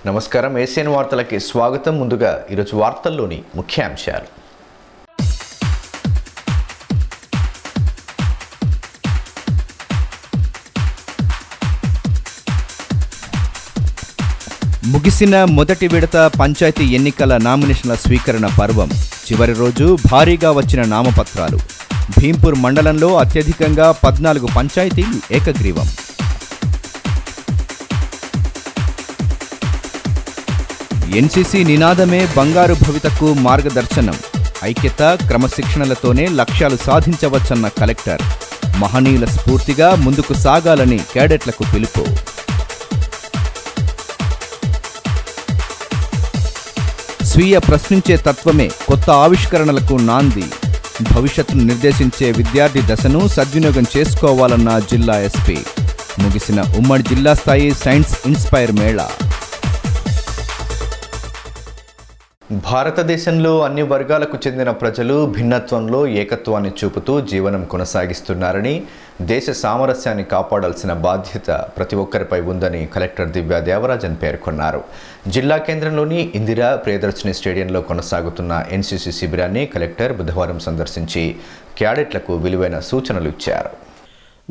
నమస్కారం ఏసియన్ వార్తలకి స్వాగతం. ముందుగా ఈరోజు వార్తల్లోని ముఖ్యాంశాలు. ముగిసిన మొదటి విడత పంచాయతీ ఎన్నికల నామినేషన్ల స్వీకరణ పర్వం చివరి రోజు భారీగా వచ్చిన నామపత్రాలు. భీంపూర్ మండలంలో అత్యధికంగా 14 పంచాయతీలు ఏకగ్రీవం. ఎన్సీసీ నినాదమే బంగారు భవితకు మార్గదర్శనం. ఐక్యత క్రమశిక్షణలతోనే లక్ష్యాలు సాధించవచ్చన్న కలెక్టర్. మహనీయుల స్ఫూర్తిగా ముందుకు సాగాలని క్యాడెట్లకు పిలుపు. స్వీయ ప్రశ్నించే తత్వమే కొత్త ఆవిష్కరణలకు నాంది. భవిష్యత్తును నిర్దేశించే విద్యార్థి దశను సద్వినియోగం చేసుకోవాలన్న జిల్లా ఎస్పీ. ముగిసిన ఉమ్మడి జిల్లా స్థాయి సైన్స్ ఇన్స్పైర్ మేళా. భారతదేశంలో అన్ని వర్గాలకు చెందిన ప్రజలు భిన్నత్వంలో ఏకత్వాన్ని చూపుతూ జీవనం కొనసాగిస్తున్నారని, దేశ సామరస్యాన్ని కాపాడాల్సిన బాధ్యత ప్రతి ఒక్కరిపై ఉందని కలెక్టర్ దివ్య దేవరాజన్ పేర్కొన్నారు. జిల్లా కేంద్రంలోని ఇందిరా ప్రియదర్శిని స్టేడియంలో కొనసాగుతున్న ఎన్సీసీ శిబిరాన్ని కలెక్టర్ బుధవారం సందర్శించి క్యాడెట్లకు విలువైన సూచనలు ఇచ్చారు.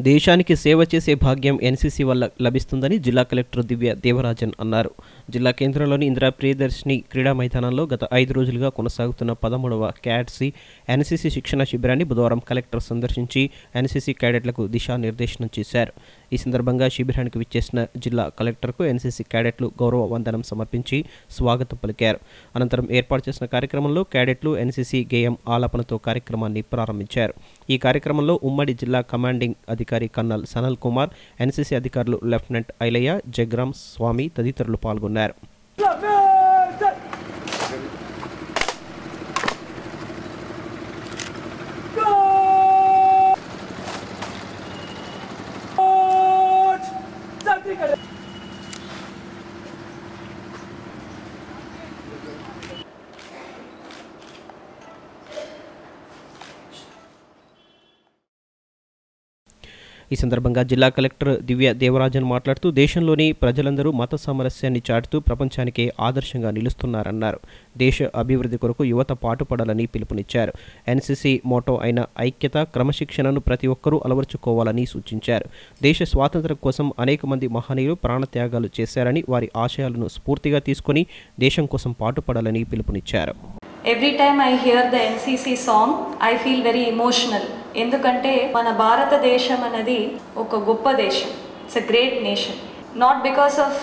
దేశానికి సేవ చేసే భాగ్యం ఎన్సీసీ వల్ల లభిస్తుందని జిల్లా కలెక్టర్ దివ్య దేవరాజన్ అన్నారు. జిల్లా కేంద్రంలోని ఇందిరా ప్రియదర్శిని క్రీడా మైదానంలో గత 5 రోజులుగా కొనసాగుతున్న 13వ క్యాడ్సీ ఎన్సీసీ శిక్షణ శిబిరాన్ని బుధవారం కలెక్టర్ సందర్శించి ఎన్సీసీ క్యాడెట్లకు దిశానిర్దేశనం చేశారు. ఈ సందర్భంగా శిబిరానికి విచ్చేసిన జిల్లా కలెక్టర్కు ఎన్సీసీ క్యాడెట్లు గౌరవ వందనం సమర్పించి స్వాగతం పలికారు. అనంతరం ఏర్పాటు చేసిన కార్యక్రమంలో క్యాడెట్లు ఎన్సీసీ గేయం ఆలాపనతో కార్యక్రమాన్ని ప్రారంభించారు. ఈ కార్యక్రమంలో ఉమ్మడి జిల్లా కమాండింగ్ అధికారి కర్నల్ సనల్ కుమార్, ఎన్సీసీ అధికారులు లెఫ్టినెంట్ ఐలయ్య, జగ్రామ్ స్వామి తదితరులు పాల్గొన్నారు. ఈ సందర్భంగా జిల్లా కలెక్టర్ దివ్య దేవరాజన్ మాట్లాడుతూ దేశంలోని ప్రజలందరూ మత సామరస్యాన్ని చాటుతూ ప్రపంచానికే ఆదర్శంగా నిలుస్తున్నారన్నారు. దేశ అభివృద్ధి కొరకు యువత పాటుపడాలని పిలుపునిచ్చారు. ఎన్సీసీ మోటో అయిన ఐక్యత క్రమశిక్షణను ప్రతి ఒక్కరూ అలవర్చుకోవాలని సూచించారు. దేశ స్వాతంత్ర్యం కోసం అనేక మంది మహనీయులు ప్రాణత్యాగాలు చేశారని, వారి ఆశయాలను స్ఫూర్తిగా తీసుకుని దేశం కోసం పాటుపడాలని పిలుపునిచ్చారు. Every time I hear the NCC song, I feel very emotional. ఎందుకంటే మన భారతదేశం అనేది ఒక గొప్ప దేశం. It's a great nation. Not because of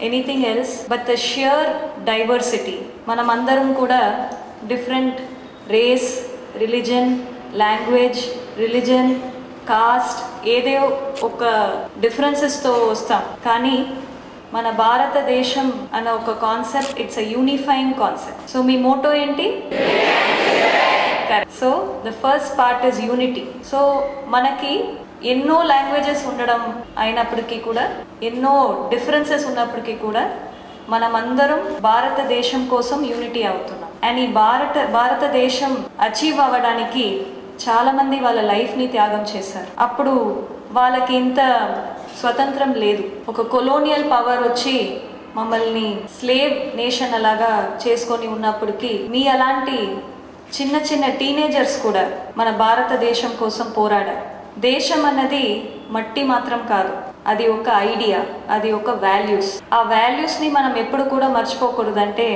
anything else, but the sheer diversity. మనం అందరం కూడా different race, religion, language, religion, caste ఏదో ఒక డిఫరెన్సెస్తో వస్తాం. కానీ మన భారతదేశం అన్న ఒక concept, it's a unifying concept. So మీ మోటో ఏంటి? So the first part is unity. So మనకి ఎన్నో లాంగ్వేజెస్ ఉండడం అయినప్పటికీ కూడా, ఎన్నో డిఫరెన్సెస్ ఉన్నప్పటికీ కూడా మనమందరం భారతదేశం కోసం యూనిటీ అవుతున్నాం. అండ్ ఈ భారతదేశం అచీవ్ అవ్వడానికి చాలా మంది వాళ్ళ లైఫ్ని త్యాగం చేశారు. అప్పుడు వాళ్ళకి ఇంత స్వతంత్రం లేదు. ఒక కొలోనియల్ పవర్ వచ్చి మమ్మల్ని స్లేవ్ నేషన్ అలాగా చేసుకొని ఉన్నప్పటికీ మీ అలాంటి చిన్న చిన్న టీనేజర్స్ కూడా మన భారతదేశం కోసం పోరాడారు. దేశం అన్నది మట్టి మాత్రం కాదు, అది ఒక ఐడియా, అది ఒక వాల్యూస్. ఆ వాల్యూస్ని మనం ఎప్పుడు కూడా మర్చిపోకూడదంటే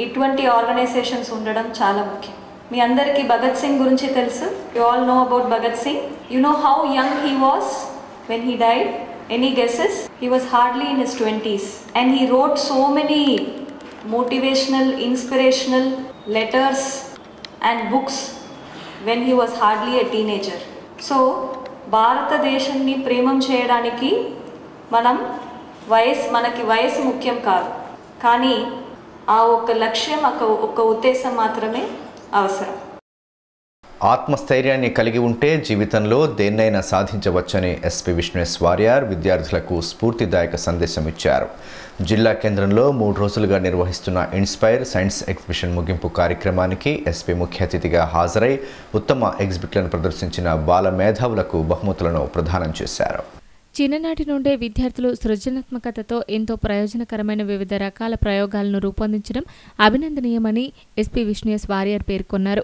ఇటువంటి ఆర్గనైజేషన్స్ ఉండడం చాలా ముఖ్యం. మీ అందరికీ భగత్ సింగ్ గురించి తెలుసు. You all know about Bhagat Singh. You know how young he was when he died? Any guesses? He was hardly in his 20s and he wrote so many motivational, inspirational letters and books when he was hardly a teenager. So భారతదేశాన్ని ప్రేమం చేయడానికి మనకి వయసు ముఖ్యం కాదు, కానీ ఆ ఒక లక్ష్యం, ఒక ఉద్దేశం మాత్రమే అవసరం. ఆత్మస్థైర్యాన్ని కలిగి ఉంటే జీవితంలో దేన్నైనా సాధించవచ్చని ఎస్పీ విష్ణుఎస్ వార్యార్ విద్యార్థులకు స్ఫూర్తిదాయక సందేశం ఇచ్చారు. జిల్లా కేంద్రంలో 3 రోజులుగా నిర్వహిస్తున్న ఇన్స్పైర్ సైన్స్ ఎగ్జిబిషన్ ముగింపు కార్యక్రమానికి ఎస్పీ ముఖ్య అతిథిగా హాజరై ఉత్తమ ఎగ్జిబిట్లను ప్రదర్శించిన బాల మేధావులకు బహుమతులను ప్రదానం చేశారు. చిన్ననాటి నుండే విద్యార్థులు సృజనాత్మకతతో ఎంతో ప్రయోజనకరమైన వివిధ రకాల ప్రయోగాలను రూపొందించడం అభినందనీయమని ఎస్పీ విష్ణుయస్ వారియర్ పేర్కొన్నారు.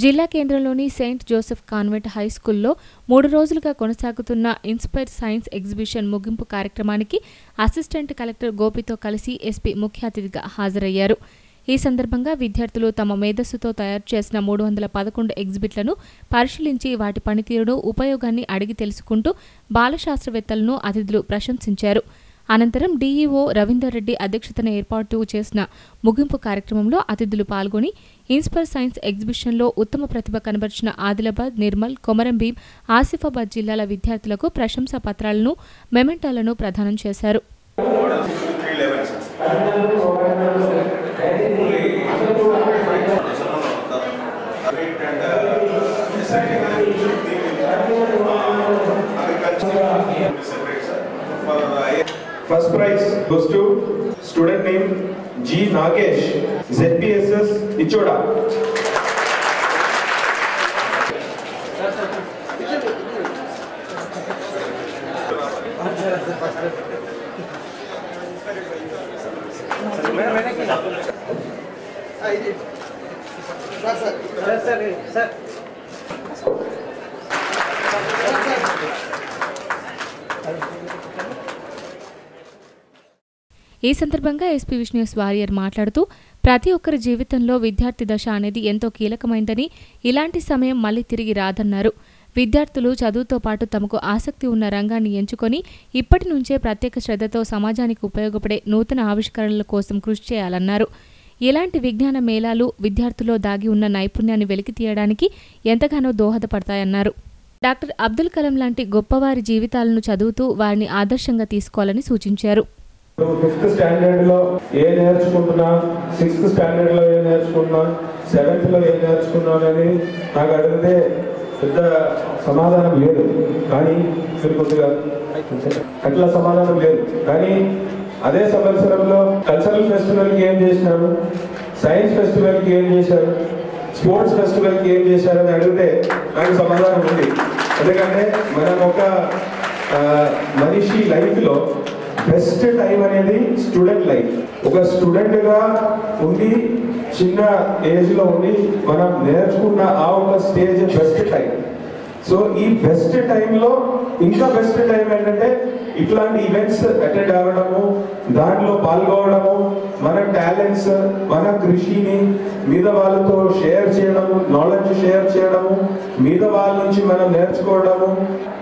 జిల్లా కేంద్రంలోని సెయింట్ జోసెఫ్ కాన్వెంట్ హై స్కూల్లో 3 రోజులుగా కొనసాగుతున్న ఇన్స్పైర్ సైన్స్ ఎగ్జిబిషన్ ముగింపు కార్యక్రమానికి అసిస్టెంట్ కలెక్టర్ గోపితో కలిసి ఎస్పీ ముఖ్య అతిథిగా హాజరయ్యారు. ఈ సందర్భంగా విద్యార్థులు తమ మేధస్సుతో తయారు చేసిన 311 ఎగ్జిబిట్లను పరిశీలించి వాటి పనితీరును, ఉపయోగాన్ని అడిగి తెలుసుకుంటూ బాల శాస్త్రవేత్తలను అతిథులు ప్రశంసించారు. అనంతరం డీఈఓ రవీందర్ రెడ్డి అధ్యక్షతన ఏర్పాటు చేసిన ముగింపు కార్యక్రమంలో అతిథులు పాల్గొని ఇన్స్పైర్ సైన్స్ ఎగ్జిబిషన్లో ఉత్తమ ప్రతిభ కనబర్చిన ఆదిలాబాద్, నిర్మల్, కొమరం భీం, ఆసిఫాబాద్ జిల్లాల విద్యార్థులకు ప్రశంసా పత్రాలను, మెమెంటాలను ప్రదానం చేశారు. First prize goes to student name G. Nagesh, ZPSS Ichoda. ఈ సందర్భంగా ఎస్పీ విష్ణుయస్ వారియర్ మాట్లాడుతూ ప్రతి ఒక్కరి జీవితంలో విద్యార్థి దశ అనేది ఎంతో కీలకమైందని, ఇలాంటి సమయం మళ్లీ తిరిగి రాదన్నారు. విద్యార్థులు చదువుతో పాటు తమకు ఆసక్తి ఉన్న రంగాన్ని ఎంచుకొని ఇప్పటి నుంచే ప్రత్యేక శ్రద్ధతో సమాజానికి ఉపయోగపడే నూతన ఆవిష్కరణల కోసం కృషి చేయాలన్నారు. ఇలాంటి విజ్ఞాన మేళాలు విద్యార్థుల్లో దాగి ఉన్న నైపుణ్యాన్ని వెలికితీయడానికి ఎంతగానో దోహదపడతాయన్నారు. డాక్టర్ అబ్దుల్ కలాం లాంటి గొప్పవారి జీవితాలను చదువుతూ వారిని ఆదర్శంగా తీసుకోవాలని సూచించారు. 5th స్టాండర్డ్ లో ఏం నేర్చుకుంటున్నా, 6th స్టాండర్డ్ లో ఏం నేర్చుకున్నా, 7th లో ఏం నేర్చుకున్నా అని నాకు అడిగితే పెద్ద సమాధానం లేదు. కానీ కొద్దిగా అట్లా సమాధానం లేదు. కానీ అదే సంవత్సరంలో కల్చరల్ ఫెస్టివల్కి ఏం చేసినారు, సైన్స్ ఫెస్టివల్కి ఏం చేశారు, స్పోర్ట్స్ ఫెస్టివల్కి ఏం చేశారని అడిగితే నాకు సమాధానం ఉంది. ఎందుకంటే మనం ఒక మనిషి లైఫ్లో బెస్ట్ టైం అనేది స్టూడెంట్ లైఫ్. ఒక స్టూడెంట్గా ఉండి చిన్న ఏజ్లో ఉండి మనం నేర్చుకున్న ఆ ఒక స్టేజ్ బెస్ట్ టైం. సో ఈ బెస్ట్ టైంలో ఇంకా బెస్ట్ టైం ఏంటంటే ఇట్లాంటి ఈవెంట్స్ అటెండ్ అవ్వడము, దాంట్లో పాల్గొనడము, మన టాలెంట్స్, మన కృషిని మీద వాళ్ళతో షేర్ చేయడము, నాలెడ్జ్ షేర్ చేయడము, మీద వాళ్ళ నుంచి మనం నేర్చుకోవడము.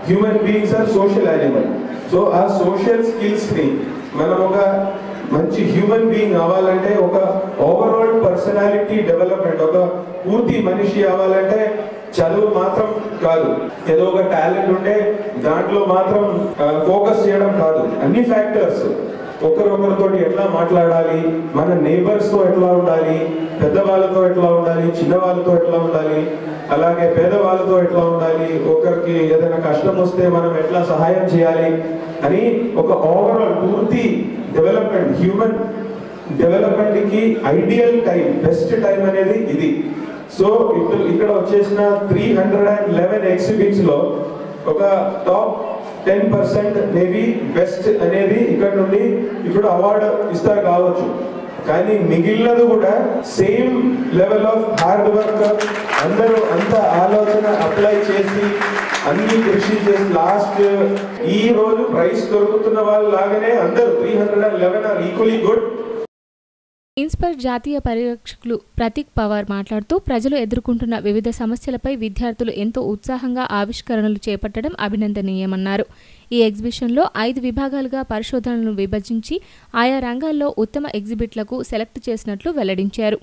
Human beings are social animal. So ఆ సోషల్ స్కిల్స్ని మనం ఒక మంచి హ్యూమన్ బీయింగ్ అవ్వాలంటే, ఒక ఓవరాల్ పర్సనాలిటీ డెవలప్మెంట్, ఒక పూర్తి మనిషి అవ్వాలంటే చదువు మాత్రం కాదు, ఏదో ఒక టాలెంట్ ఉంటే దాంట్లో మాత్రం ఫోకస్ చేయడం కాదు. అన్ని ఫ్యాక్టర్స్, ఒకరితో ఎట్లా మాట్లాడాలి, మన నేబర్స్ తో ఎట్లా ఉండాలి, పెద్దవాళ్ళతో ఎట్లా ఉండాలి, చిన్నవాళ్ళతో ఎట్లా ఉండాలి, అలాగే పేదవాళ్ళతో ఎట్లా ఉండాలి, ఒకరికి ఏదైనా కష్టం వస్తే మనం ఎట్లా సహాయం చేయాలి అని ఒక ఓవరాల్ పూర్తి డెవలప్మెంట్, హ్యూమన్ డెవలప్మెంట్ కి ఐడియల్ టైం, బెస్ట్ టైం అనేది ఇది. సో ఇక్కడ వచ్చేసిన 311 ఎగ్జిబిట్స్ లో ఒక టాప్ 10% మేబీ బెస్ట్ అనేది ఇక్కడ నుండి ఇప్పుడు అవార్డు ఇస్తారు కావచ్చు. కానీ మిగిలినది కూడా same level of hard work, అందరూ అంత ఆలోచన అప్లై చేసి అన్ని కృషి చేసి లాస్ట్ ఈ రోజు ప్రైజ్ దొరుకుతున్న వాళ్ళు లాగానే అందరూ 311 ఆర్ ఈక్వల్లీ గుడ్. ఇన్స్పైర్ జాతీయ పరిరక్షకులు ప్రతీక్ పవార్ మాట్లాడుతూ ప్రజలు ఎదుర్కొంటున్న వివిధ సమస్యలపై విద్యార్థులు ఎంతో ఉత్సాహంగా ఆవిష్కరణలు చేపట్టడం అభినందనీయమన్నారు. ఈ ఎగ్జిబిషన్లో 5 విభాగాలుగా పరిశోధనలను విభజించి ఆయా రంగాల్లో ఉత్తమ ఎగ్జిబిట్లకు సెలెక్ట్ చేసినట్లు వెల్లడించారు.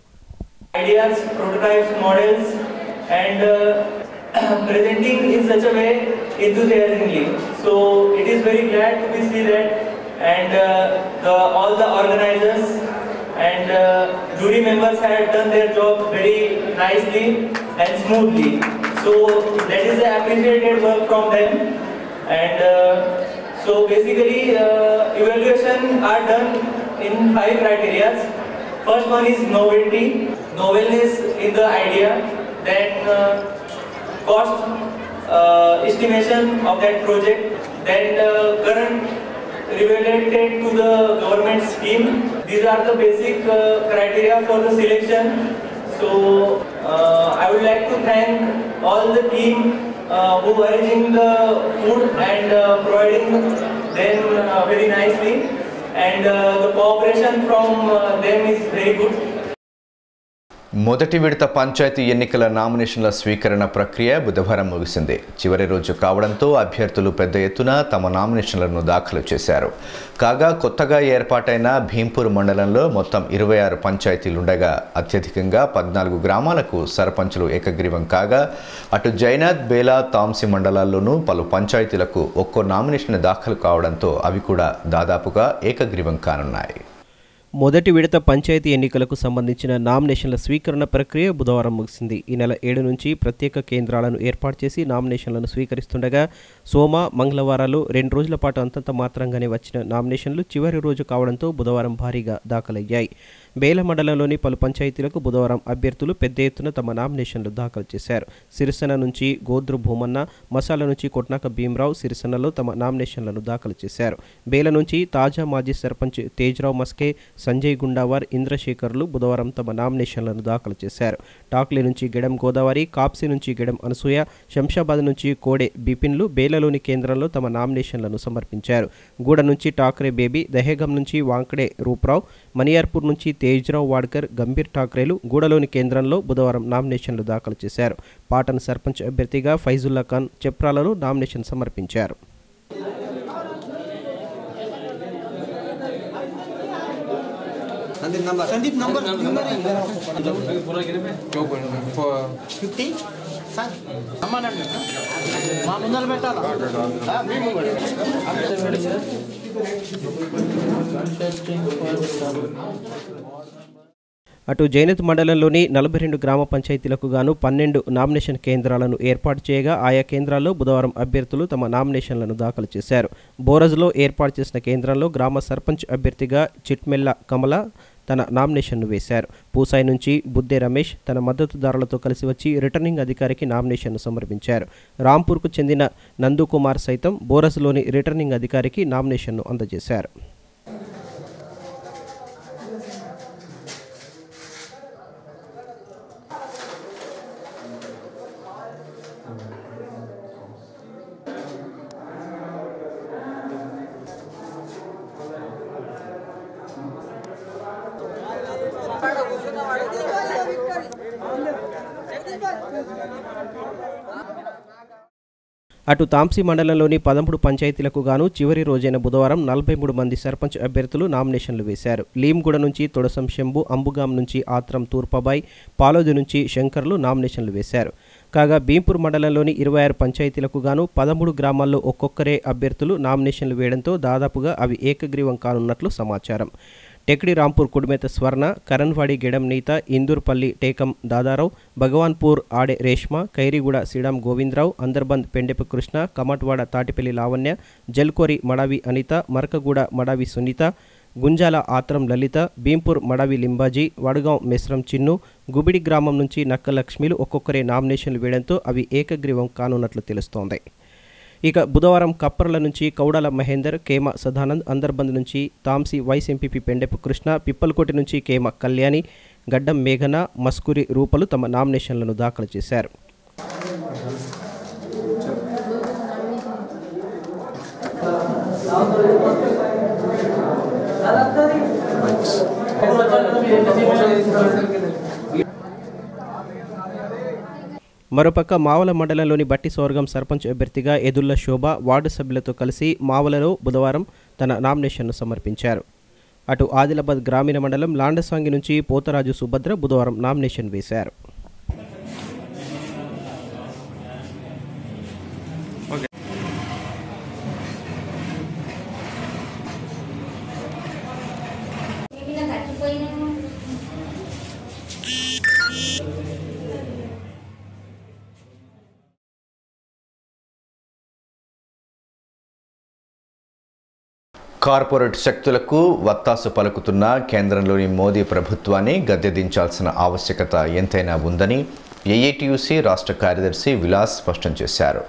And jury members had done their job very nicely and smoothly, so that is the appreciated work from them. And so basically evaluation are done in 5 criteria. First one is novelty, novelness in the idea, then cost estimation of that project, then current related to the government scheme. These are the basic criteria for the selection. So I would like to thank all the team who arranging the food and providing them very nicely, and the cooperation from them is very good. మొదటి విడత పంచాయతీ ఎన్నికల నామినేషన్ల స్వీకరణ ప్రక్రియ బుధవారం ముగిసింది. చివరి రోజు కావడంతో అభ్యర్థులు పెద్ద ఎత్తున తమ నామినేషన్లను దాఖలు చేశారు. కాగా కొత్తగా ఏర్పాటైన భీంపూర్ మండలంలో మొత్తం 26 పంచాయతీలుండగా అత్యధికంగా 14 గ్రామాలకు సర్పంచులు ఏకగ్రీవం కాగా, అటు జైనాథ్, బేలా, తాంసి మండలాల్లోనూ పలు పంచాయతీలకు ఒక్కో నామినేషన్ దాఖలు కావడంతో అవి కూడా దాదాపుగా ఏకగ్రీవం కానున్నాయి. మొదటి విడత పంచాయతీ ఎన్నికలకు సంబంధించిన నామినేషన్ల స్వీకరణ ప్రక్రియ బుధవారం ముగిసింది. ఈ నెల 7 నుంచి ప్రత్యేక కేంద్రాలను ఏర్పాటు చేసి నామినేషన్లను స్వీకరిస్తుండగా సోమ, మంగళవారాలు 2 రోజుల పాటు అంతంత మాత్రంగానే వచ్చిన నామినేషన్లు చివరి రోజు కావడంతో బుధవారం భారీగా దాఖలయ్యాయి. బేల మండలంలోని పలు పంచాయతీలకు బుధవారం అభ్యర్థులు పెద్ద ఎత్తున తమ నామినేషన్లు దాఖలు చేశారు. సిరిసన నుంచి గోద్రు భూమన్న, మసాల నుంచి కొట్నాక భీమరావు సిరిసనలో తమ నామినేషన్లను దాఖలు చేశారు. బేల నుంచి తాజా మాజీ సర్పంచ్ తేజ్రావు మస్కే, సంజయ్ గుండావార్, ఇంద్రశేఖర్లు బుధవారం తమ నామినేషన్లను దాఖలు చేశారు. టాక్లీ నుంచి గెడం గోదావరి, కాప్సీ నుంచి గెడం అనసూయ, శంషాబాద్ నుంచి కోడే బిపిన్లు బేలలోని కేంద్రంలో తమ నామినేషన్లను సమర్పించారు. గూడ నుంచి టాక్రే బేబీ, దహేగం నుంచి వాంకడే రూప్రావు, మనియార్పూర్ నుంచి తేజ్రావు వాడ్కర్, గంభీర్ ఠాక్రేలు గూడలోని కేంద్రంలో బుధవారం నామినేషన్లు దాఖలు చేశారు. పాటన్ సర్పంచ్ అభ్యర్థిగా ఫైజుల్లా ఖాన్ చెప్రాలలో నామినేషన్ సమర్పించారు. संदीप नंबर 50 सर అమ్మానండి మా ముందర పెట్టాలా అటు జైనత్ మండలంలోని 42 గ్రామ పంచాయతీలకు గాను 12 నామినేషన్ కేంద్రాలను ఏర్పాటు చేయగా ఆయా కేంద్రాల్లో బుధవారం అభ్యర్థులు తమ నామినేషన్లను దాఖలు చేశారు. బోరజ్లో ఏర్పాటు చేసిన కేంద్రంలో గ్రామ సర్పంచ్ అభ్యర్థిగా చిట్మెల్ల కమల తన నామినేషన్ను వేశారు. పూసాయి నుంచి బుద్దే రమేష్ తన మద్దతుదారులతో కలిసి వచ్చి రిటర్నింగ్ అధికారికి నామినేషన్ను సమర్పించారు. రాంపూర్కు చెందిన నందుకుమార్ సైతం బోరజ్లోని రిటర్నింగ్ అధికారికి నామినేషన్ను అందజేశారు. అటు తాంసీ మండలంలోని 13 పంచాయతీలకు గాను చివరి రోజైన బుధవారం 43 మంది సర్పంచ్ అభ్యర్థులు నామినేషన్లు వేశారు. లీంగూడ నుంచి తొడసం శంభు, అంబుగాం నుంచి ఆత్రం తూర్పబాయ్, పాలోది నుంచి శంకర్లు నామినేషన్లు వేశారు. కాగా భీంపూర్ మండలంలోని 26 పంచాయతీలకు గాను 13 గ్రామాల్లో ఒక్కొక్కరే అభ్యర్థులు నామినేషన్లు వేయడంతో దాదాపుగా అవి ఏకగ్రీవం కానున్నట్లు సమాచారం. టెక్డి రాంపూర్ కుడిమేత స్వర్ణ, కరణ్వాడి గెడం నీత, ఇందూర్పల్లి టేకం దాదారావు, భగవాన్పూర్ ఆడే రేష్మ, ఖైరీగూడ శ్రీరామ్ గోవిందరావు, అందర్బంద్ పెండెపు కృష్ణ, కమట్వాడ తాటిపల్లి లావణ్య, జల్కోరి మడావి అనిత, మరకగూడ మడావి సునీత, గుంజాల ఆత్రం లలిత, భీంపూర్ మడావి లింబాజీ, వడగాం మెస్రం చిన్ను, గుబిడి గ్రామం నుంచి నక్క లక్ష్మిలు ఒక్కొక్కరే నామినేషన్లు వేయడంతో అవి ఏకగ్రీవం కానున్నట్లు తెలుస్తోంది. ఇక బుధవారం కప్పర్ల నుంచి కౌడాల మహేందర్, కేమ సదానంద్, అందర్బంద్ నుంచి తాంసీ వైస్ ఎంపీపీ పెండెపు కృష్ణ, పిప్పలకోటి నుంచి కేమ కళ్యాణి, గడ్డం మేఘన, మస్కూరి రూపలు తమ నామినేషన్లను దాఖలు చేశారు. మరోపక్క మావల మండలంలోని బట్టి సోర్గం సర్పంచ్ అభ్యర్థిగా ఎదుళ్ల శోభ వార్డు సభ్యులతో కలిసి మావలలో బుధవారం తన నామినేషన్ను సమర్పించారు. అటు ఆదిలాబాద్ గ్రామీణ మండలం లాండసాంగి నుంచి పోతరాజు సుభద్ర బుధవారం నామినేషన్ వేశారు. కార్పొరేట్ శక్తులకు వత్తాసు పలుకుతున్న కేంద్రంలోని మోదీ ప్రభుత్వాన్ని గద్దెదించాల్సిన ఆవశ్యకత ఎంతైనా ఉందని ఏఐటీయూసీ రాష్ట్ర కార్యదర్శి విలాస్ స్పష్టం చేశారు.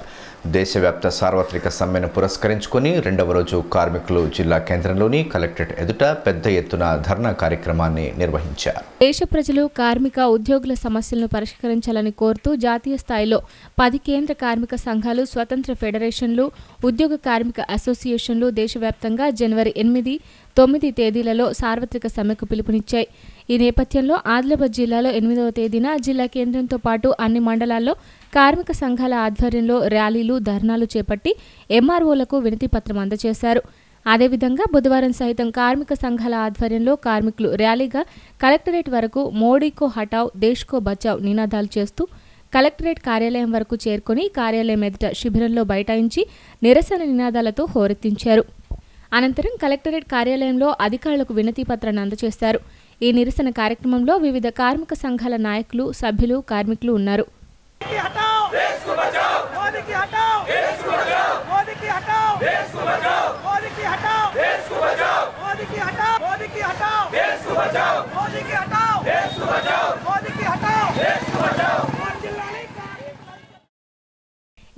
దేశవ్యాప్త సార్వత్రిక సమ్మెను పురస్కరించుకొని రెండవ రోజు కార్మికులు జిల్లా కేంద్రంలోని కలెక్టరేట్ ఎదుట పెద్ద ఎత్తున ధర్నా కార్యక్రమాన్ని నిర్వహించారు. దేశ ప్రజలు కార్మిక ఉద్యోగుల సమస్యలను పరిష్కరించాలని కోరుతూ జాతీయ స్థాయిలో 10 కేంద్ర కార్మిక సంఘాలు, స్వతంత్ర ఫెడరేషన్లు, ఉద్యోగ కార్మిక అసోసియేషన్లు దేశవ్యాప్తంగా జనవరి 8, 9 తేదీలలో సార్వత్రిక సమ్మెకు పిలుపునిచ్చాయి. ఈ నేపథ్యంలో ఆదిలాబాద్ జిల్లాలో 8వ తేదీన జిల్లా కేంద్రంతో పాటు అన్ని మండలాల్లో కార్మిక సంఘాల ఆధ్వర్యంలో ర్యాలీలు, ధర్నాలు చేపట్టి ఎంఆర్ఓలకు వినతి పత్రం అందజేశారు. అదేవిధంగా బుధవారం సైతం కార్మిక సంఘాల ఆధ్వర్యంలో కార్మికులు ర్యాలీగా కలెక్టరేట్ వరకు మోడీకో హటావ్, దేశ్కో బచావ్ నినాదాలు చేస్తూ కలెక్టరేట్ కార్యాలయం వరకు చేరుకొని కార్యాలయం ఎదుట శిబిరంలో బైఠాయించి నిరసన నినాదాలతో హోరెత్తించారు. అనంతరం కలెక్టరేట్ కార్యాలయంలో అధికారులకు వినతి పత్రాన్ని అందజేశారు. ఈ నిరసన కార్యక్రమంలో వివిధ కార్మిక సంఘాల నాయకులు, సభ్యులు, కార్మికులు ఉన్నారు.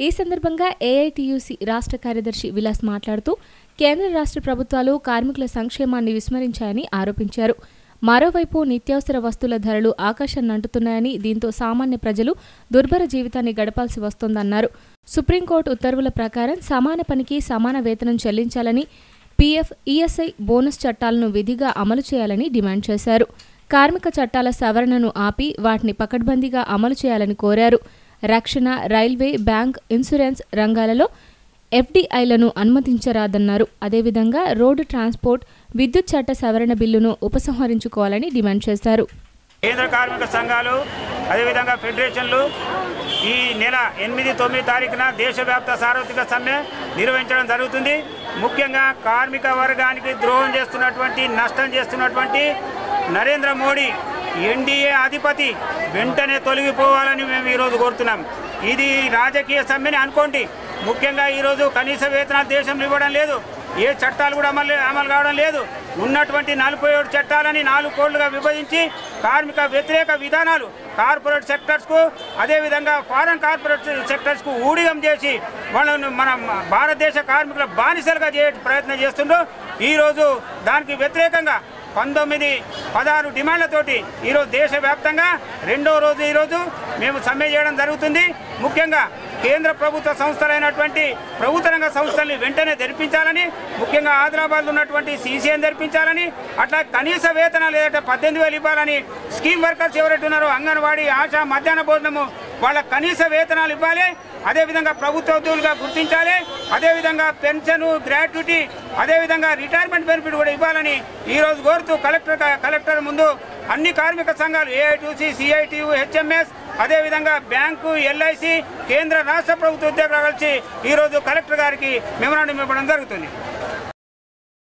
ఈ సందర్భంగా ఏఐటియుసి రాష్ట్ర కార్యదర్శి విలాస్ మాట్లాడుతూ కేంద్ర రాష్ట్ర ప్రభుత్వాలు కార్మికుల సంక్షేమాన్ని విస్మరించాయని ఆరోపించారు. మరోవైపు నిత్యావసర వస్తువుల ధరలు ఆకాశాన్ని అంటుతున్నాయని, దీంతో సామాన్య ప్రజలు దుర్భర జీవితాన్ని గడపాల్సి వస్తోందన్నారు. సుప్రీంకోర్టు ఉత్తర్వుల ప్రకారం సమాన పనికి సమాన వేతనం చెల్లించాలని, పీఎఫ్, ఈఎస్ఐ బోనస్ చట్టాలను విధిగా అమలు చేయాలని డిమాండ్ చేశారు. కార్మిక చట్టాల సవరణను ఆపి వాటిని పకడ్బందీగా అమలు చేయాలని కోరారు. రక్షణ, రైల్వే, బ్యాంక్, ఇన్సూరెన్స్ రంగాలలో ఎఫ్డీఐలను అనుమతించరాదన్నారు. అదేవిధంగా రోడ్డు ట్రాన్స్పోర్ట్, విద్యుత్ చట్ట సవరణ బిల్లును ఉపసంహరించుకోవాలని డిమాండ్ చేశారు. కేంద్ర కార్మిక సంఘాలు అదేవిధంగా ఫెడరేషన్లు ఈ నెల 8, 9 తారీఖున దేశవ్యాప్త సార్వత్రిక సమ్మె నిర్వహించడం జరుగుతుంది. ముఖ్యంగా కార్మిక వర్గానికి ద్రోహం చేస్తున్నటువంటి, నష్టం చేస్తున్నటువంటి నరేంద్ర మోడీ ఎన్డీఏ అధిపతి వెంటనే తొలగిపోవాలని మేము ఈరోజు కోరుతున్నాం. ఇది రాజకీయ సమ్మెని అనుకోండి. ముఖ్యంగా ఈరోజు కనీస వేతనాలు దేశంలో ఇవ్వడం లేదు, ఏ చట్టాలు కూడా అమలు కావడం లేదు. ఉన్నటువంటి 47 చట్టాలని 4 కోళ్లుగా విభజించి కార్మిక వ్యతిరేక విధానాలు కార్పొరేట్ సెక్టర్స్కు అదేవిధంగా ఫారెన్ కార్పొరేట్ సెక్టర్స్కు ఊడిగం చేసి వాళ్ళను మన భారతదేశ కార్మికుల బానిసలుగా ప్రయత్నం చేస్తుండ్రు. ఈరోజు దానికి వ్యతిరేకంగా 19, 16 డిమాండ్లతోటి ఈరోజు దేశవ్యాప్తంగా రెండవ రోజు ఈరోజు మేము సమ్మె చేయడం జరుగుతుంది. ముఖ్యంగా కేంద్ర ప్రభుత్వ సంస్థలైనటువంటి ప్రభుత్వ రంగ సంస్థల్ని వెంటనే తెరిపించాలని, ముఖ్యంగా ఆదిలాబాద్లో ఉన్నటువంటి సీసీఎన్ తెరిపించాలని, అట్లా కనీస వేతనాలు ఏదైతే 18,000 ఇవ్వాలని, స్కీమ్ వర్కర్స్ ఎవరైతే ఉన్నారో అంగన్వాడీ, ఆశా, మధ్యాహ్న భోజనము వాళ్ళ కనీస వేతనాలు ఇవ్వాలి. అదేవిధంగా ప్రభుత్వ ఉద్యోగులుగా గుర్తించాలి. అదేవిధంగా పెన్షన్, గ్రాట్యుటీ, అదేవిధంగా రిటైర్మెంట్ బెనిఫిట్ కూడా ఇవ్వాలని ఈరోజు కోరుతూ కలెక్టర్ ముందు అన్ని కార్మిక సంఘాలు ఏఐటీసీ, సిఐటియు, హెచ్ఎంఎస్, అదేవిధంగా బ్యాంకు, ఎల్ఐసి, కేంద్ర రాష్ట్ర ప్రభుత్వ ఉద్యోగులు కలిసి ఈరోజు కలెక్టర్ గారికి మెమరాండం ఇవ్వడం జరుగుతుంది.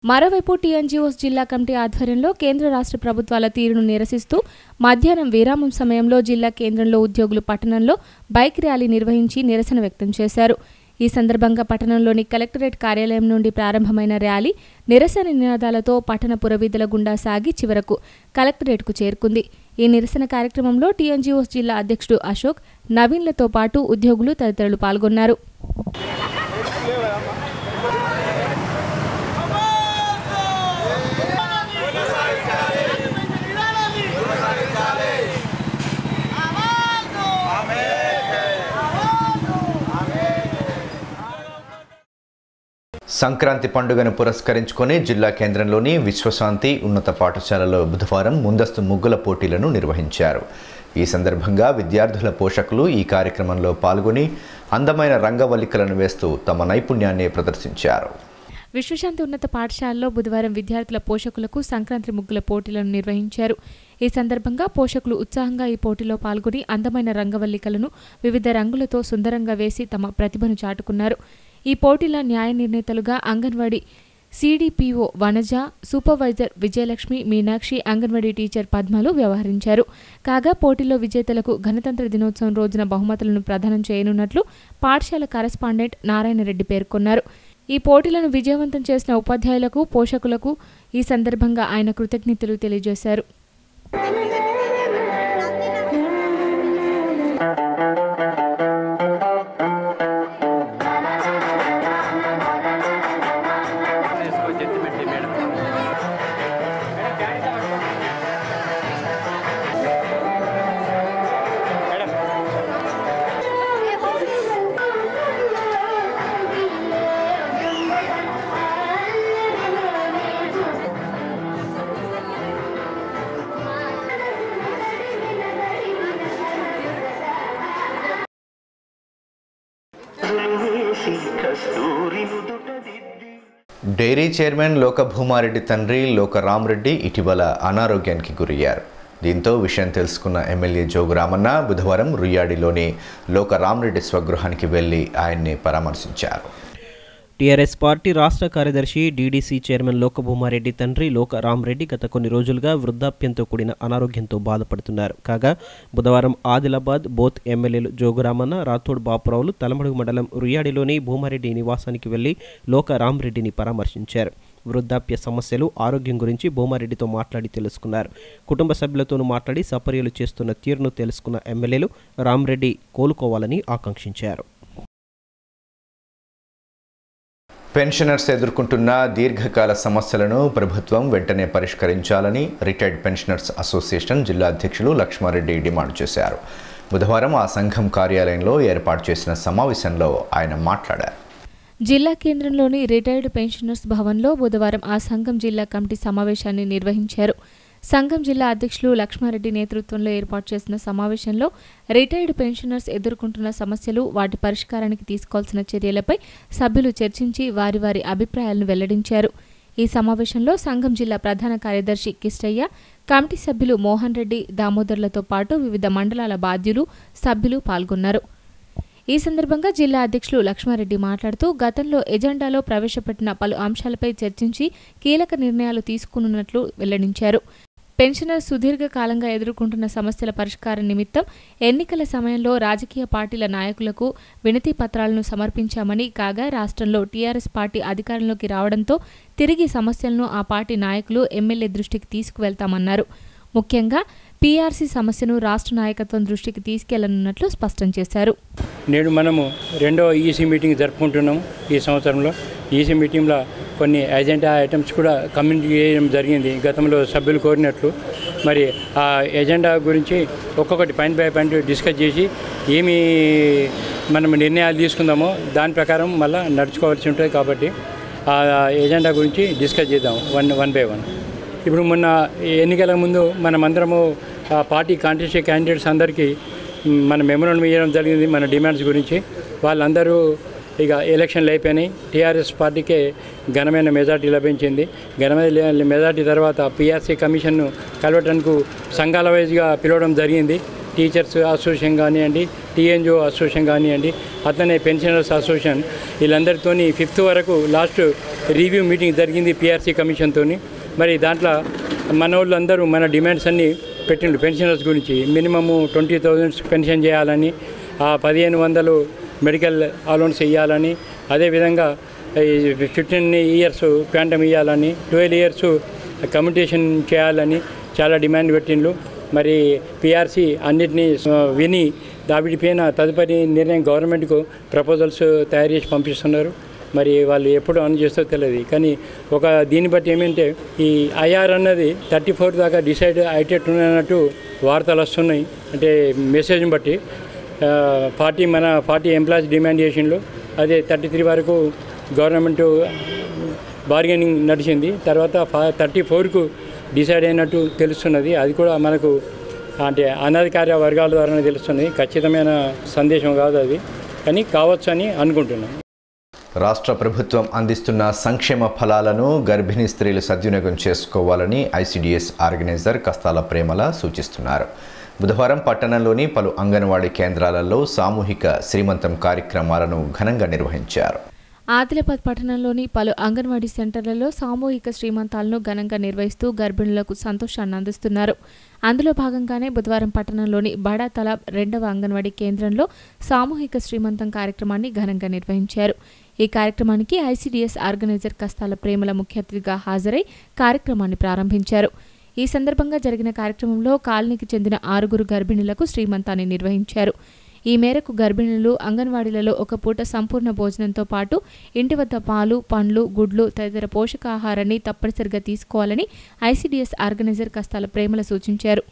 మరోవైపు టీఎన్జీఓస్ జిల్లా కమిటీ ఆధ్వర్యంలో కేంద్ర రాష్ట్ర ప్రభుత్వాల తీరును నిరసిస్తూ మధ్యాహ్నం విరామం సమయంలో జిల్లా కేంద్రంలో ఉద్యోగులు పట్టణంలో బైక్ ర్యాలీ నిర్వహించి నిరసన వ్యక్తం చేశారు. ఈ సందర్భంగా పట్టణంలోని కలెక్టరేట్ కార్యాలయం నుండి ప్రారంభమైన ర్యాలీ నిరసన నినాదాలతో పట్టణ పురవీధుల గుండా సాగి చివరకు కలెక్టరేట్కు చేరుకుంది. ఈ నిరసన కార్యక్రమంలో టీఎన్జీఓస్ జిల్లా అధ్యక్షుడు అశోక్, నవీన్లతో పాటు ఉద్యోగులు తదితరులు పాల్గొన్నారు. సంక్రాంతి పండుగను పురస్కరించుకొని జిల్లా కేంద్రంలోని విశ్వశాంతి ఉన్నత పాఠశాలలో బుధవారం ముందస్తు ముగ్గుల పోటీలను నిర్వహించారు. ఈ సందర్భంగా విద్యార్థుల పోషకులు ఈ కార్యక్రమంలో పాల్గొని అందమైన రంగవల్లికలను వేస్తూ తమ నైపుణ్యాన్ని ప్రదర్శించారు. విశ్వశాంతి ఉన్నత పాఠశాలలో బుధవారం విద్యార్థుల పోషకులకు సంక్రాంతి ముగ్గుల పోటీలను నిర్వహించారు. ఈ సందర్భంగా పోషకులు ఉత్సాహంగా ఈ పోటీలో పాల్గొని అందమైన రంగవల్లికలను వివిధ రంగులతో సుందరంగా వేసి తమ ప్రతిభను చాటుకున్నారు. ఈ పోటీల న్యాయ నిర్ణేతలుగా anganwadi CDPO Vanaja, supervisor Vijayalakshmi, Meenakshi, anganwadi teacher పద్మలు వ్యవహరించారు. కాగా పోటీలో విజేతలకు గణతంత్ర దినోత్సవం రోజున బహుమతులను ప్రదానం చేయనున్నట్లు పాఠశాల కరెస్పాండెంట్ నారాయణరెడ్డి పేర్కొన్నారు. ఈ పోటీలను విజయవంతం చేసిన ఉపాధ్యాయులకు, పోషకులకు ఈ సందర్భంగా ఆయన కృతజ్ఞతలు తెలియజేశారు. డైరీ చైర్మన్ లోక భూమారెడ్డి తండ్రి లోక రామరెడ్డి ఇటీవల అనారోగ్యానికి గురయ్యారు. దీంతో విషయం తెలుసుకున్న ఎమ్మెల్యే జోగు రామన్న బుధవారం రుయ్యాడిలోని లోక రామరెడ్డి స్వగృహానికి వెళ్లి ఆయన్ని పరామర్శించారు. టీఆర్ఎస్ పార్టీ రాష్ట్ర కార్యదర్శి డీడీసీ చైర్మన్ లోకభూమారెడ్డి తండ్రి లోక రామరెడ్డి గత కొన్ని రోజులుగా వృద్ధాప్యంతో కూడిన అనారోగ్యంతో బాధపడుతున్నారు. కాగా బుధవారం ఆదిలాబాద్ బోత్ ఎమ్మెల్యేలు జోగురామన్న, రాథోడ్ బాపురావులు తలమడుగు మండలం రుయ్యాడిలోని భూమారెడ్డి నివాసానికి వెళ్లి లోక రామరెడ్డిని పరామర్శించారు. వృద్ధాప్య సమస్యలు, ఆరోగ్యం గురించి భూమారెడ్డితో మాట్లాడి తెలుసుకున్నారు. కుటుంబ సభ్యులతోనూ మాట్లాడి సపర్యలు చేస్తున్న తీరును తెలుసుకున్న ఎమ్మెల్యేలు రామరెడ్డి కోలుకోవాలని ఆకాంక్షించారు. పెన్షనర్స్ ఎదుర్కొంటున్న దీర్ఘకాల సమస్యలను ప్రభుత్వం వెంటనే పరిష్కరించాలని రిటైర్డ్ పెన్షనర్స్ అసోసియేషన్ జిల్లా అధ్యక్షులు లక్ష్మారెడ్డి డిమాండ్ చేశారు. బుధవారం ఆ సంఘం కార్యాలయంలో ఏర్పాటు చేసిన సమావేశంలో ఆయన మాట్లాడారు. జిల్లా కేంద్రంలోని రిటైర్డ్ పెన్షనర్స్ భవన్లో బుధవారం ఆ సంఘం జిల్లా కమిటీ సమావేశాన్ని నిర్వహించారు. సంఘం జిల్లా అధ్యక్షులు లక్ష్మారెడ్డి నేతృత్వంలో ఏర్పాటు చేసిన సమావేశంలో రిటైర్డ్ పెన్షనర్స్ ఎదుర్కొంటున్న సమస్యలు, వాటి పరిష్కారానికి తీసుకోవాల్సిన చర్యలపై సభ్యులు చర్చించి వారి వారి అభిప్రాయాలను వెల్లడించారు. ఈ సమావేశంలో సంఘం జిల్లా ప్రధాన కార్యదర్శి కిష్టయ్య, కమిటీ సభ్యులు మోహన్ రెడ్డి, దామోదర్లతో పాటు వివిధ మండలాల బాధ్యులు, సభ్యులు పాల్గొన్నారు. ఈ సందర్భంగా జిల్లా అధ్యక్షులు లక్ష్మారెడ్డి మాట్లాడుతూ గతంలో ఎజెండాలో ప్రవేశపెట్టిన పలు అంశాలపై చర్చించి కీలక నిర్ణయాలు తీసుకున్నట్లు వెల్లడించారు. పెన్షనర్ సుదీర్ఘకాలంగా ఎదుర్కొంటున్న సమస్యల పరిష్కారం నిమిత్తం ఎన్నికల సమయంలో రాజకీయ పార్టీల నాయకులకు వినతి పత్రాలను సమర్పించామని, కాగా రాష్ట్రంలో టీఆర్ఎస్ పార్టీ అధికారంలోకి రావడంతో తిరిగి సమస్యలను ఆ పార్టీ నాయకులు, ఎమ్మెల్యే దృష్టికి తీసుకువెళ్తామన్నారు. ముఖ్యంగా పీఆర్సీ సమస్యను రాష్ట్ర నాయకత్వం దృష్టికి తీసుకెళ్లనున్నట్లు స్పష్టం చేశారు. నేడు మనము 2వ ఈసీ మీటింగ్ జరుపుకుంటున్నాము. ఈ సంవత్సరంలో ఈసీ మీటింగ్లో కొన్ని ఎజెండా ఐటమ్స్ కూడా కమ్యూనికేట్ చేయడం జరిగింది. గతంలో సభ్యులు కోరినట్లు మరి ఆ ఎజెండా గురించి ఒక్కొక్కటి పాయింట్ బై పాయింట్ డిస్కస్ చేసి ఏమి మనం నిర్ణయాలు తీసుకుందామో దాని ప్రకారం మళ్ళీ నడుచుకోవాల్సి ఉంటుంది. కాబట్టి ఆ ఎజెండా గురించి డిస్కస్ చేద్దాం వన్ బై వన్. ఇప్పుడు మొన్న ఎన్నికల ముందు మనమందరము పార్టీ కాంటెస్ట్ క్యాండిడేట్స్ అందరికీ మన మెమోరాండం ఇవ్వడం జరిగింది మన డిమాండ్స్ గురించి. వాళ్ళందరూ ఇక ఎలక్షన్లు అయిపోయినాయి. టీఆర్ఎస్ పార్టీకే ఘనమైన మెజార్టీ లభించింది. ఘనమైన మెజార్టీ తర్వాత పీఆర్సీ కమిషన్ను కలవటానికి సంఘాల వైజ్గా పిలవడం జరిగింది. టీచర్స్ అసోసియేషన్ కానివ్వండి, టీఎన్జిఓ అసోసియేషన్ కానివ్వండి, అట్లనే పెన్షనర్స్ అసోసియేషన్, వీళ్ళందరితో 5th వరకు లాస్ట్ రివ్యూ మీటింగ్ జరిగింది పీఆర్సీ కమిషన్తో. మరి దాంట్లో మన వాళ్ళు అందరూ మన డిమాండ్స్ అన్నీ పెట్టిండు. పెన్షనర్స్ గురించి మినిమము 20,000 పెన్షన్ చేయాలని, 1,500 మెడికల్ అలౌన్స్ ఇవ్వాలని, అదేవిధంగా 15 years క్వాంటమ్ ఇవ్వాలని, 12 years కమ్యూటేషన్ చేయాలని చాలా డిమాండ్ పెట్టిండ్రు. మరి పీఆర్సీ అన్నిటినీ విని దావిడిపైన తదుపరి నిర్ణయం గవర్నమెంట్కు ప్రపోజల్స్ తయారు చేసి పంపిస్తున్నారు. మరి వాళ్ళు ఎప్పుడు ఆన్ చేస్తో తెలియదు. కానీ ఒక దీన్ని బట్టి ఏమంటే ఈ ఐఆర్ అన్నది 34 దాకా డిసైడ్ అయ్యేటట్టు వార్తలు వస్తున్నాయి. అంటే మెసేజ్ని బట్టి మన పార్టీ ఎంప్లాయీస్ డిమాండ్ చేసిండ్రు. అదే 33 వరకు గవర్నమెంట్ బార్గెనింగ్ నడిచింది. తర్వాత 34కు డిసైడ్ అయినట్టు తెలుస్తున్నది. అది కూడా మనకు అంటే అనధికార వర్గాల ద్వారానే తెలుస్తున్నది. ఖచ్చితమైన సందేశం కాదు అది, కానీ కావచ్చు అని అనుకుంటున్నాం. రాష్ట్ర ప్రభుత్వం అందిస్తున్న సంక్షేమ ఫలాలను గర్భిణీ స్త్రీలు సద్వినియోగం చేసుకోవాలని ఐసిడిఎస్ ఆర్గనైజర్ కస్తాల ప్రేమల సూచిస్తున్నారు. బుధవారం పట్టణంలోని పలు అంగన్వాడీ కేంద్రాలలో సామూహిక శ్రీమంతం కార్యక్రమాలను ఘనంగా నిర్వహించారు. ఆదిలాబాద్ పట్టణంలోని పలు అంగన్వాడీ సెంటర్లలో సామూహిక శ్రీమంతాలను ఘనంగా నిర్వహిస్తూ గర్భిణులకు సంతోషాన్ని అందిస్తున్నారు. అందులో భాగంగానే బుధవారం పట్టణంలోని బడా తలాబ్ 2వ అంగన్వాడీ కేంద్రంలో సామూహిక శ్రీమంతం కార్యక్రమాన్ని ఘనంగా నిర్వహించారు. ఈ కార్యక్రమానికి ఐసిడిఎస్ ఆర్గనైజర్ కస్తాల ప్రేమల ముఖ్య అతిథిగా హాజరై కార్యక్రమాన్ని ప్రారంభించారు. ఈ సందర్భంగా జరిగిన కార్యక్రమంలో కాలనీకి చెందిన 6 గర్భిణులకు శ్రీమంతాన్ని నిర్వహించారు. ఈ మేరకు గర్భిణులు అంగన్వాడీలలో ఒక పూట సంపూర్ణ భోజనంతో పాటు ఇంటి వద్ద పాలు, పండ్లు, గుడ్లు తదితర పోషకాహారాన్ని తప్పనిసరిగా తీసుకోవాలని ఐసిడిఎస్ ఆర్గనైజర్ కస్తాల ప్రేమల సూచించారు.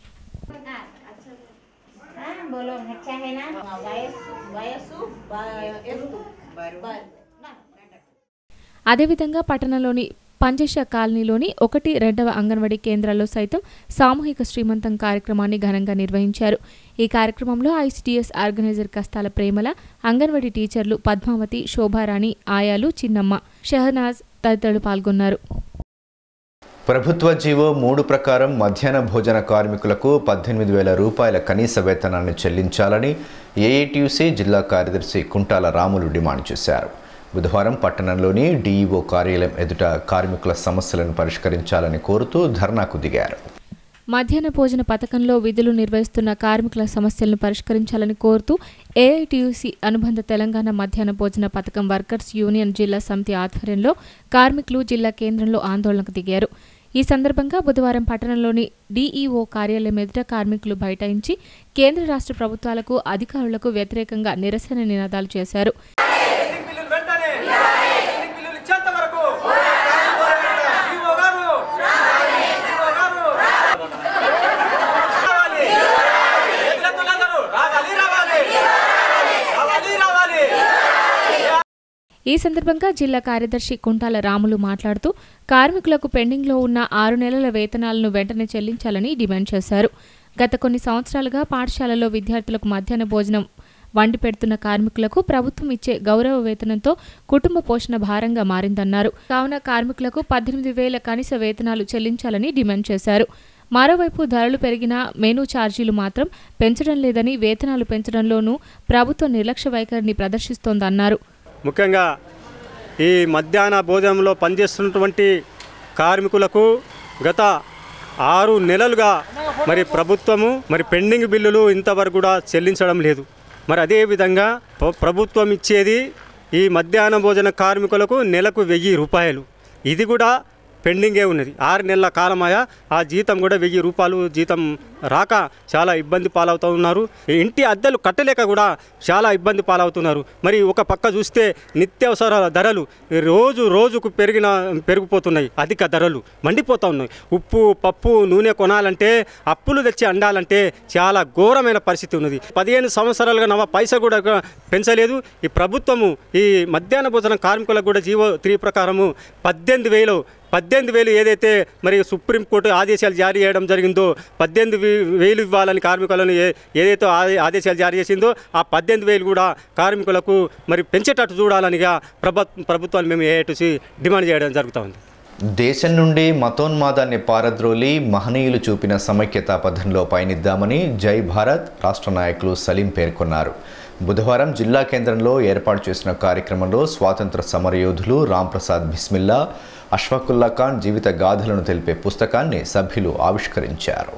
అదేవిధంగా పట్టణంలోని పంజేష కాలనీలోని 1, 2వ అంగన్వాడీ కేంద్రాల్లో సైతం సామూహిక శ్రీమంతం కార్యక్రమాన్ని ఘనంగా నిర్వహించారు. ఈ కార్యక్రమంలో ఐసిడిఎస్ ఆర్గనైజర్ కస్తాల ప్రేమల, అంగన్వాడీ టీచర్లు పద్మావతి, శోభారాణి, ఆయాలు, చిన్నమ్మ, షహనాజ్, తదితరులు పాల్గొన్నారు. ప్రభుత్వ జీవో 3 ప్రకారం మధ్యాహ్న భోజన కార్మికులకు 18,000 రూపాయల కనీస వేతనాన్ని చెల్లించాలని ఏఐటీయూసీ జిల్లా కార్యదర్శి కుంటాల రాములు డిమాండ్ చేశారు. బుధవారం పట్టణంలోని డీఈఓ కార్యాలయం ఎదుట కార్మికుల సమస్యలను పరిష్కరించాలని కోరుతూ ధర్నాకు దిగారు. మధ్యాహ్న భోజన పథకంలో విధులు నిర్వహిస్తున్న కార్మికుల సమస్యలను పరిష్కరించాలని కోరుతూ ఏఐటీయూసీ అనుబంధ తెలంగాణ మధ్యాహ్న భోజన పథకం వర్కర్స్ యూనియన్ జిల్లా సమితి ఆధ్వర్యంలో కార్మికులు జిల్లా కేంద్రంలో ఆందోళనకు దిగారు. ఈ సందర్భంగా బుధవారం పట్టణంలోని డీఈఓ కార్యాలయం ఎదుట కార్మికులు బైఠాయించి కేంద్ర రాష్ట్ర ప్రభుత్వాలకు అధికారులకు వ్యతిరేకంగా నిరసన నినాదాలు చేశారు. ఈ సందర్భంగా జిల్లా కార్యదర్శి కుంటాల రాములు మాట్లాడుతూ కార్మికులకు పెండింగ్లో ఉన్న 6 నెలల వేతనాలను వెంటనే చెల్లించాలని డిమాండ్ చేశారు. గత కొన్ని సంవత్సరాలుగా పాఠశాలలో విద్యార్థులకు మధ్యాహ్న భోజనం వండి పెడుతున్న కార్మికులకు ప్రభుత్వం ఇచ్చే గౌరవ వేతనంతో కుటుంబ పోషణ భారంగా మారిందన్నారు. కావున కార్మికులకు 18,000 కనీస వేతనాలు చెల్లించాలని డిమాండ్ చేశారు. మరోవైపు ధరలు పెరిగినా మెనూ ఛార్జీలు మాత్రం పెంచడం లేదని, వేతనాలు పెంచడంలోనూ ప్రభుత్వం నిర్లక్ష్య వైఖరిని ప్రదర్శిస్తోందన్నారు. ముఖ్యంగా ఈ మధ్యాహ్న భోజనంలో పనిచేస్తున్నటువంటి కార్మికులకు గత 6 నెలలుగా మరి ప్రభుత్వము పెండింగ్ బిల్లులు ఇంతవరకు కూడా చెల్లించడం లేదు. మరి అదేవిధంగా ప్రభుత్వం ఇచ్చేది ఈ మధ్యాహ్న భోజన కార్మికులకు నెలకు 1,000 రూపాయలు. ఇది కూడా పెండింగే ఉన్నది. 6 నెలల కాలమయా ఆ జీతం కూడా 1,000 రూపాయలు జీతం రాక చాలా ఇబ్బంది పాలవుతూ ఉన్నారు. ఇంటి అద్దెలు కట్టలేక కూడా చాలా ఇబ్బంది పాలవుతున్నారు. మరి ఒక పక్క చూస్తే నిత్యావసర ధరలు రోజుకు పెరిగిపోతున్నాయి. అధిక ధరలు మండిపోతూ ఉన్నాయి. ఉప్పు, పప్పు, నూనె కొనాలంటే అప్పులు తెచ్చి అండాలంటే చాలా ఘోరమైన పరిస్థితి ఉన్నది. 15 సంవత్సరాలుగా నవ పైసా కూడా పెంచలేదు ఈ ప్రభుత్వము. ఈ మధ్యాహ్న భోజన కార్మికులకు కూడా జీవో 3 ప్రకారము 18,000 ఏదైతే మరి సుప్రీంకోర్టు ఆదేశాలు జారీ చేయడం జరిగిందో 18,000 ఇవ్వాలని కార్మికులను ఏదైతే ఆదేశాలు జారీ చేసిందో ఆ 18,000 కూడా కార్మికులకు మరి పెంచేటట్టు చూడాలనిగా ప్రభుత్వాన్ని మేము ఏఐటీయూసీ డిమాండ్ చేయడం జరుగుతూ ఉంది. దేశం నుండి మతోన్మాదాన్ని పారద్రోలి మహనీయులు చూపిన సమైక్యతా పథంలో పయనిద్దామని జై భారత్ రాష్ట్ర నాయకులు సలీం పేర్కొన్నారు. బుధవారం జిల్లా కేంద్రంలో ఏర్పాటు చేసిన కార్యక్రమంలో స్వాతంత్ర సమరయోధులు రాంప్రసాద్ బిస్మిల్లా, అష్ఫాకుల్లా ఖాన్ జీవిత గాథలను తెలిపే పుస్తకాన్ని సభ్యులు ఆవిష్కరించారు.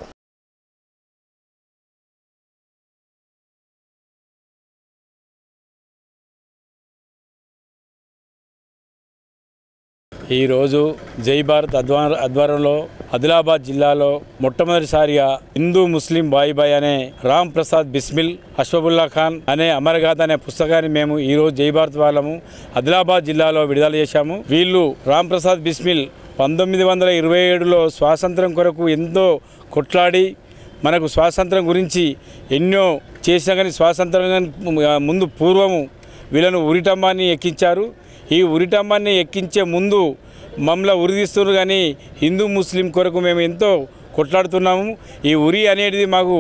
ఈరోజు జై భారత్ ఆధ్వర్యంలో ఆదిలాబాద్ జిల్లాలో మొట్టమొదటిసారిగా హిందూ ముస్లిం బాయ్ అనే రామ్ ప్రసాద్ బిస్మిల్, అష్ఫాకుల్లా ఖాన్ అనే అమరగాథ అనే పుస్తకాన్ని మేము ఈరోజు జై భారత్ వాళ్ళము ఆదిలాబాద్ జిల్లాలో విడుదల చేశాము. వీళ్ళు రామ్ ప్రసాద్ బిస్మిల్ 1927లో స్వాతంత్రం కొరకు ఎంతో కొట్లాడి మనకు స్వాతంత్రం గురించి ఎన్నో చేసినా కానీ స్వాతంత్రం ముందు పూర్వము వీళ్ళను ఉరిటమ్మాన్ని ఎక్కించారు. ఈ ఉరిటమ్మాన్ని ఎక్కించే ముందు మమ్మల్ని ఉరిదీస్తున్నారు కానీ హిందూ ముస్లిం కొరకు మేము ఎంతో కొట్లాడుతున్నాము. ఈ ఉరి అనేది మాకు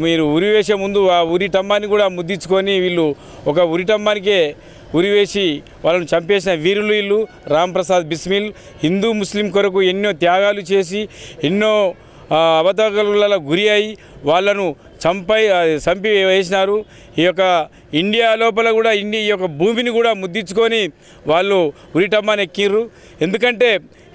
మీరు ఉరి వేసే ముందు ఆ ఉరిటమ్మాన్ని కూడా ముద్దించుకొని వీళ్ళు ఒక ఉరిటమ్మానికే ఉరివేసి వాళ్ళని చంపేసిన వీరులు వీళ్ళు. రాంప్రసాద్ బిస్మిల్ హిందూ ముస్లిం కొరకు ఎన్నో త్యాగాలు చేసి ఎన్నో అబద్ధాలకు గురి అయి వాళ్ళను చంపి వేసినారు. ఈ యొక్క ఇండియా లోపల కూడా ఈ యొక్క భూమిని కూడా ముద్దించుకొని వాళ్ళు ఉరిటమ్మాని ఎక్కిర్రు. ఎందుకంటే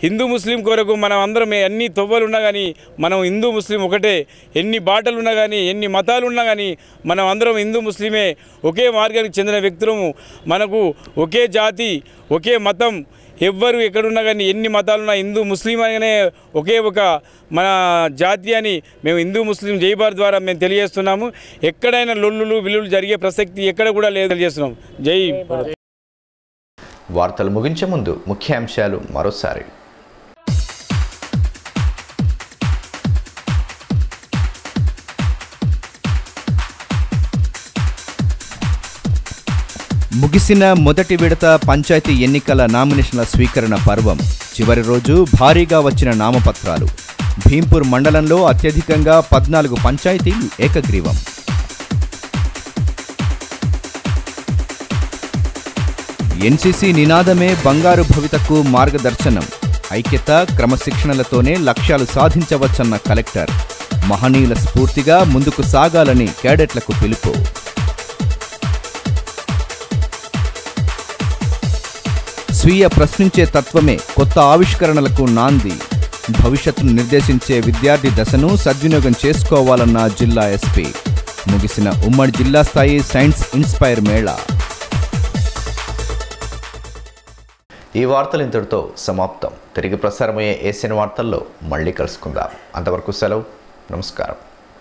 హిందూ ముస్లిం కొరకు మనం అందరం ఎన్ని తొవ్వలు ఉన్నా కానీ మనం హిందూ ముస్లిం ఒకటే. ఎన్ని బాటలు ఉన్నా కానీ ఎన్ని మతాలు ఉన్నా కానీ మనం అందరం హిందూ ముస్లిమే, ఒకే మార్గానికి చెందిన వ్యక్తులము. మనకు ఒకే జాతి, ఒకే మతం. ఎవ్వరు ఎక్కడున్నా కానీ ఎన్ని మతాలున్నా హిందూ ముస్లిం అనే ఒకే ఒక మన జాతి అని మేము హిందూ ముస్లిం జై భారత్ ద్వారా మేము తెలియజేస్తున్నాము. ఎక్కడైనా లొల్లులు విల్లులు జరిగే ప్రసక్తి ఎక్కడ కూడా లేదు తెలియజేస్తున్నాం. జై భారత్. వార్తలు ముగించే ముందు ముఖ్యాంశాలు మరోసారి. ముగిసిన మొదటి విడత పంచాయతీ ఎన్నికల నామినేషన్ల స్వీకరణ పర్వం చివరి రోజు భారీగా వచ్చిన నామపత్రాలు. భీంపూర్ మండలంలో అత్యధికంగా 14 పంచాయతీలు ఏకగ్రీవం. ఎన్సీసీ నినాదమే బంగారు భవితకు మార్గదర్శనం. ఐక్యత, క్రమశిక్షణలతోనే లక్ష్యాలు సాధించవచ్చన్న కలెక్టర్. మహనీయుల స్ఫూర్తిగా ముందుకు సాగాలని క్యాడెట్లకు పిలుపు. స్వీయ ప్రశ్నించే తత్వమే కొత్త ఆవిష్కరణలకు నాంది. భవిష్యత్తును నిర్దేశించే విద్యార్థి దశను సద్వినియోగం చేసుకోవాలన్న జిల్లా ఎస్పీ. ముగిసిన ఉమ్మడి జిల్లా స్థాయి సైన్స్ ఇన్స్పైర్ మేళా. ఈ వార్తలు ఇంతటితో సమాప్తం. తిరిగి ప్రసారమయ్యే ఏసియన్ వార్తల్లో మళ్ళీ కలుసుకుందాం. అంతవరకు సెలవు. నమస్కారం.